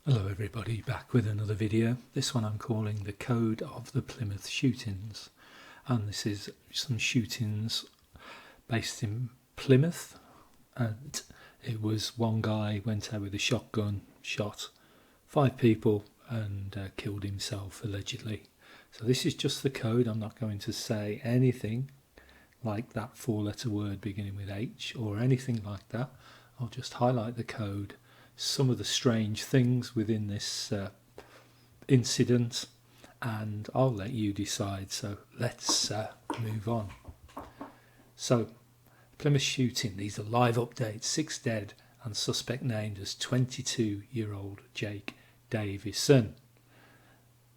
Hello everybody, back with another video. This one I'm calling the Code of the Plymouth Shootings, and this is some shootings based in Plymouth, and it was one guy went out with a shotgun, shot 5 people and killed himself allegedly. So this is just the code. I'm not going to say anything like that 4-letter word beginning with H or anything like that. I'll just highlight the code, some of the strange things within this incident, and I'll let you decide. So let's move on. So Plymouth shooting, these are live updates, 6 dead and suspect named as 22-year-old Jake Davison.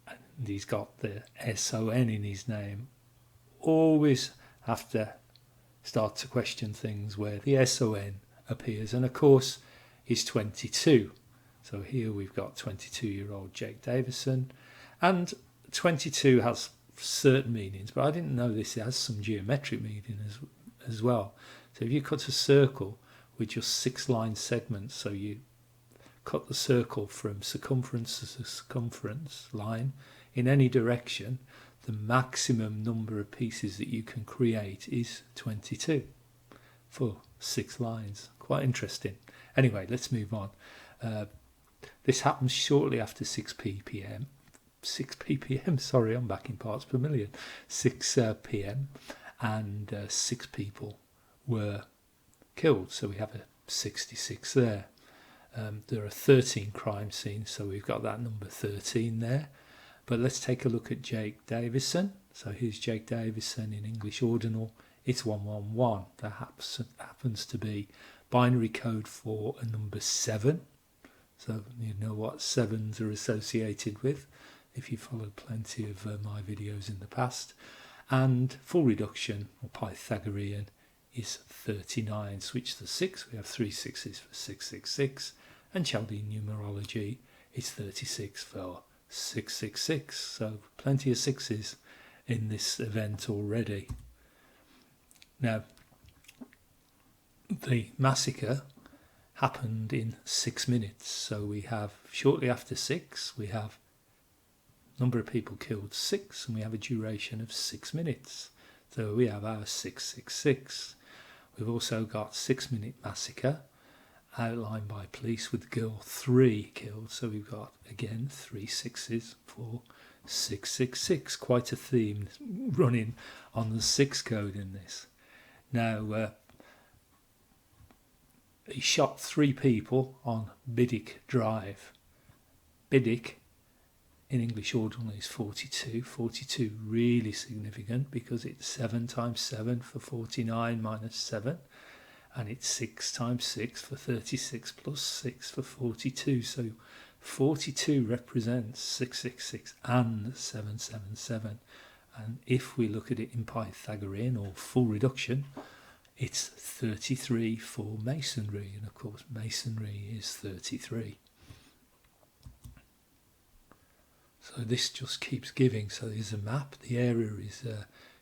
And he's got the SON in his name. Always have to start to question things where the SON appears, and of course he's 22. So here we've got 22-year-old Jake Davison, and 22 has certain meanings, but I didn't know this has some geometric meaning as well. So if you cut a circle with just 6 line segments, so you cut the circle from circumference to circumference line in any direction, the maximum number of pieces that you can create is 22 for 6 lines. Quite interesting. Anyway, let's move on. This happens shortly after 6 ppm. 6 ppm, sorry, I'm back in parts per million. 6 pm, and 6 people were killed. So we have a 66 there. There are 13 crime scenes, so we've got that number 13 there. But let's take a look at Jake Davison. So here's Jake Davison in English ordinal. It's 111. That happens to be binary code for a number 7. So you know what 7s are associated with if you followed plenty of my videos in the past. And full reduction, or Pythagorean, is 39. Switch to 6. We have 3 6s for 666. And Chaldean numerology is 36 for 666. So plenty of 6s in this event already. Now, the massacre happened in 6 minutes. So we have, shortly after 6, we have number of people killed 6, and we have a duration of 6 minutes. So we have our 666. We've also got 6-minute massacre outlined by police with girl 3 killed. So we've got, again, 3 6s for 666. Quite a theme running on the 6 code in this. Now, he shot 3 people on Biddick Drive. Biddick in English ordinal is 42. 42 really significant because it's 7 times 7 for 49 minus 7. And it's 6 times 6 for 36 plus 6 for 42. So 42 represents 666 and 777. And if we look at it in Pythagorean or full reduction, it's 33 for masonry. And of course, masonry is 33. So this just keeps giving. So there's a map. The area is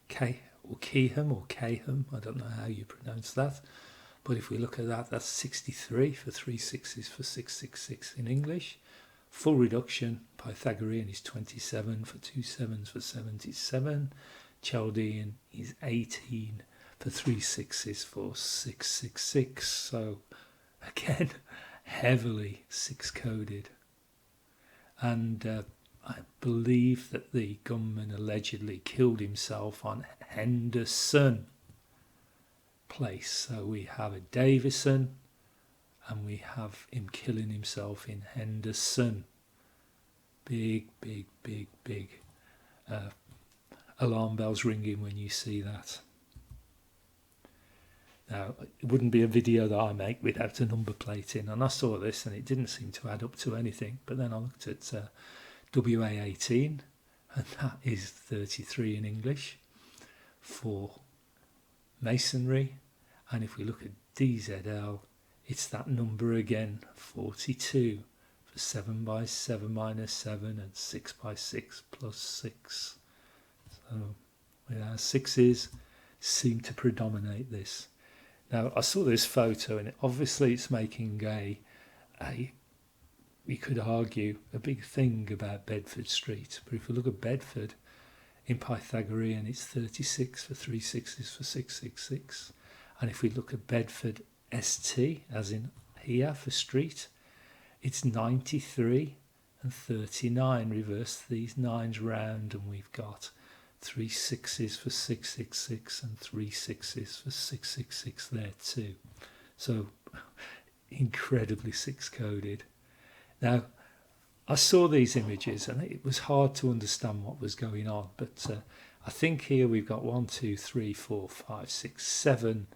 Caham, I don't know how you pronounce that. But if we look at that, that's 63 for 3 6s for 666 in English. Full reduction, Pythagorean is 27 for 2 7s for 77. Chaldean is 18 for 3 6s for 666. So again, heavily 6 coded. And I believe that the gunman allegedly killed himself on Henderson Place. So we have a Davison, and we have him killing himself in Henderson. Big alarm bells ringing when you see that. Now, it wouldn't be a video that I make without a number plate in, and I saw this and it didn't seem to add up to anything, but then I looked at WA18, and that is 33 in English for masonry. And if we look at DZL, it's that number again, 42 for 7 by 7 minus 7 and 6 by 6 plus 6. So our 6s seem to predominate this. Now, I saw this photo, and obviously it's making a we could argue a big thing about Bedford Street, but if we look at Bedford, in Pythagorean it's 36 for 3 sixes for 666, and if we look at Bedford ST, as in here for street, it's 93 and 39. Reverse these nines round and we've got 3 sixes for 666 and 3 sixes for 666 there too. So incredibly six coded. Now I saw these images and it was hard to understand what was going on, but I think here we've got 1, 2, 3, 4, 5, 6, 7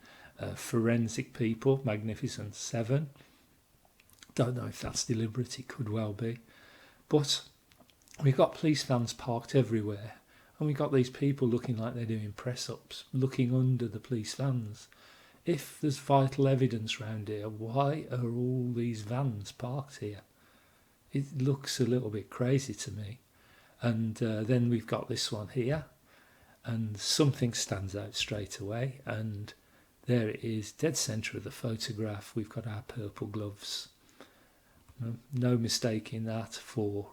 forensic people, magnificent 7. Don't know if that's deliberate, it could well be. But we've got police vans parked everywhere, and we've got these people looking like they're doing press-ups, looking under the police vans. If there's vital evidence round here, why are all these vans parked here? It looks a little bit crazy to me. And then we've got this one here, and something stands out straight away, and there it is, dead centre of the photograph. We've got our purple gloves. No mistaking that for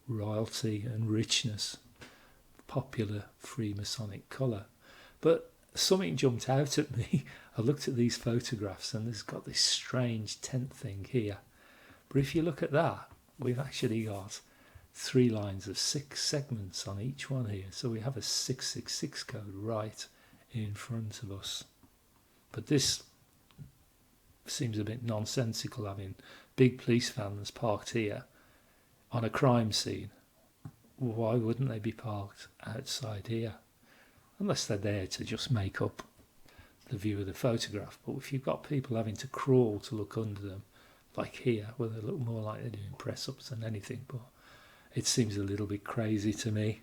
royalty and richness, popular Freemasonic colour. But something jumped out at me. I looked at these photographs and there's got this strange tent thing here. But if you look at that, we've actually got 3 lines of 6 segments on each one here. So we have a 666 code right in front of us. But this seems a bit nonsensical, having big police vans parked here on a crime scene. Why wouldn't they be parked outside here? Unless they're there to just make up the view of the photograph. But if you've got people having to crawl to look under them, like here, where they look more like they're doing press-ups than anything, but it seems a little bit crazy to me.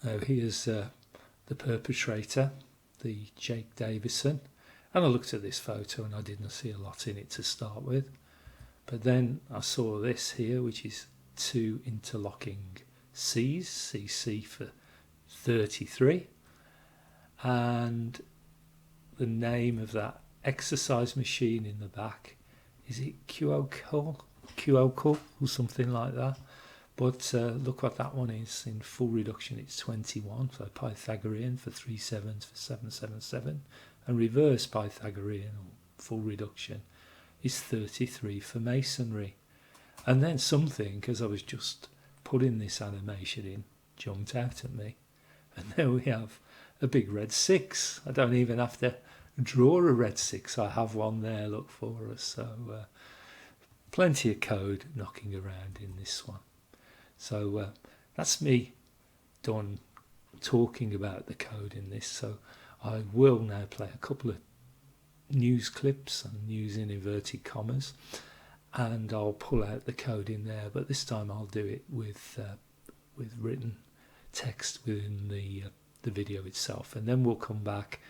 Now here's the perpetrator, the Jake Davison. And I looked at this photo and I didn't see a lot in it to start with. But then I saw this here, which is 2 interlocking C's, CC for 33. And the name of that exercise machine in the back, is it QOCO or something like that? But look what that one is in full reduction. It's 21, so Pythagorean for 3 sevens for 777, and reverse Pythagorean or full reduction is 33 for masonry. And then something, because I was just putting this animation in, jumped out at me, and there we have a big red 6. I don't even have to draw a red 6. I have one there, look for us. So plenty of code knocking around in this one. So that's me done talking about the code in this. So I will now play a couple of news clips, and news in inverted commas, and I'll pull out the code in there, but this time I'll do it with written text within the video itself, and then we'll come back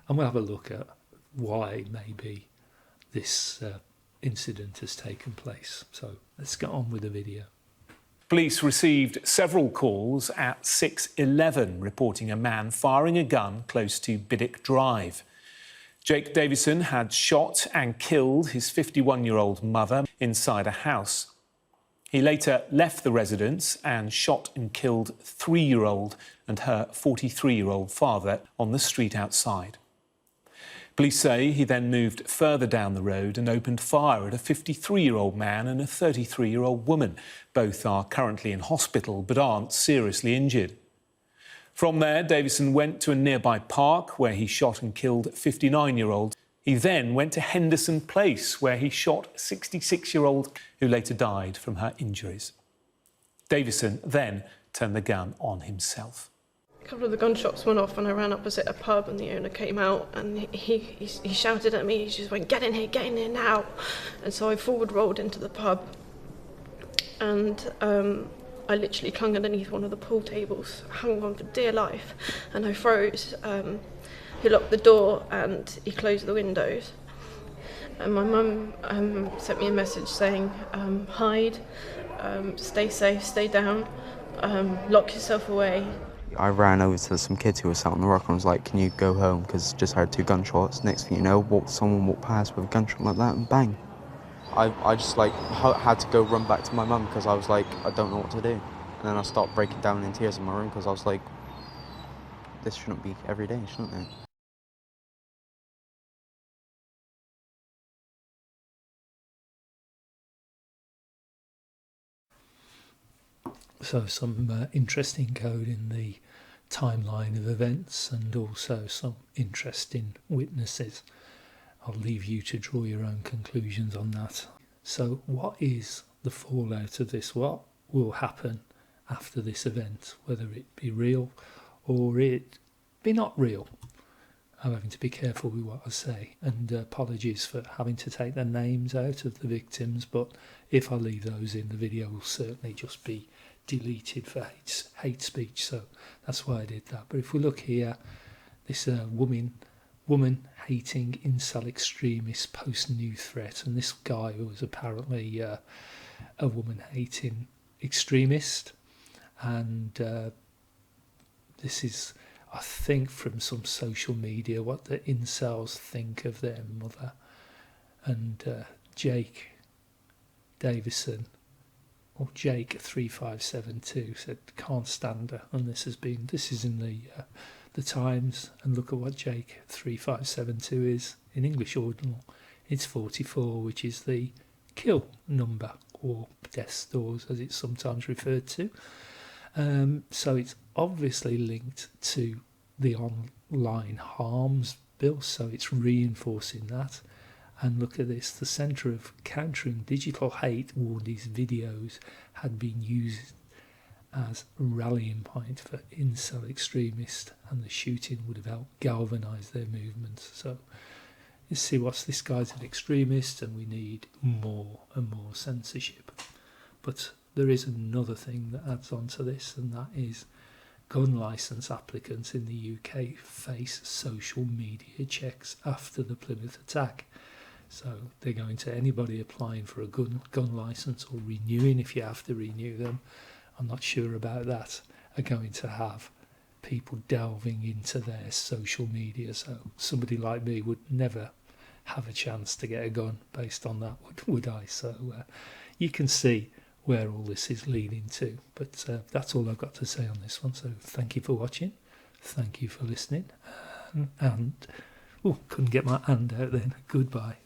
and we'll have a look at why maybe this incident has taken place. So let's get on with the video. Police received several calls at 6:11 reporting a man firing a gun close to Biddick Drive. Jake Davison had shot and killed his 51-year-old mother inside a house. He later left the residence and shot and killed 3-year-old and her 43-year-old father on the street outside. Police say he then moved further down the road and opened fire at a 53-year-old man and a 33-year-old woman. Both are currently in hospital but aren't seriously injured. From there, Davison went to a nearby park where he shot and killed 59-year-old. He then went to Henderson Place where he shot 66-year-old who later died from her injuries. Davison then turned the gun on himself. A couple of the gunshots went off and I ran opposite a pub and the owner came out and he shouted at me. He just went, get in here now. And so I forward rolled into the pub and I literally clung underneath one of the pool tables, hung on for dear life, and I froze. He locked the door and he closed the windows. And my mum sent me a message saying, hide, stay safe, stay down, lock yourself away. I ran over to some kids who were sat on the rock and was like, can you go home? Because just heard 2 gunshots. Next thing you know, someone walked past with a gunshot like that and bang. I just like had to go run back to my mum because I was like, I don't know what to do. And then I started breaking down in tears in my room because I was like, this shouldn't be every day, shouldn't it? So some interesting code in the timeline of events, and also some interesting witnesses. I'll leave you to draw your own conclusions on that. So what is the fallout of this? What will happen after this event, whether it be real or it be not real? I'm having to be careful with what I say, and apologies for having to take their names out of the victims, but if I leave those in, the video will certainly just be deleted for hate speech, so that's why I did that. But if we look here, this woman hating incel extremist post new threat, and this guy was apparently a woman hating extremist, and this is, I think, from some social media, what the incels think of their mother. And Jake Davison, or Jake 3572, said can't stand her, and this is in the Times. And look at what Jake 3572 is in English Ordinal. It's 44, which is the kill number, or death stores as it's sometimes referred to. So it's obviously linked to the online harms bill, so it's reinforcing that. And look at this, the Centre of Countering Digital Hate warned these videos had been used as a rallying point for incel extremists, and the shooting would have helped galvanise their movements. So you see, this guy's an extremist, and we need more and more censorship. But there is another thing that adds on to this, and that is gun licence applicants in the UK face social media checks after the Plymouth attack. So they're going to anybody applying for a gun licence, or renewing if you have to renew them, I'm not sure about that, are going to have people delving into their social media. So somebody like me would never have a chance to get a gun based on that, would I? So you can see where all this is leading to. But that's all I've got to say on this one. So thank you for watching. Thank you for listening. And couldn't get my hand out then. Goodbye.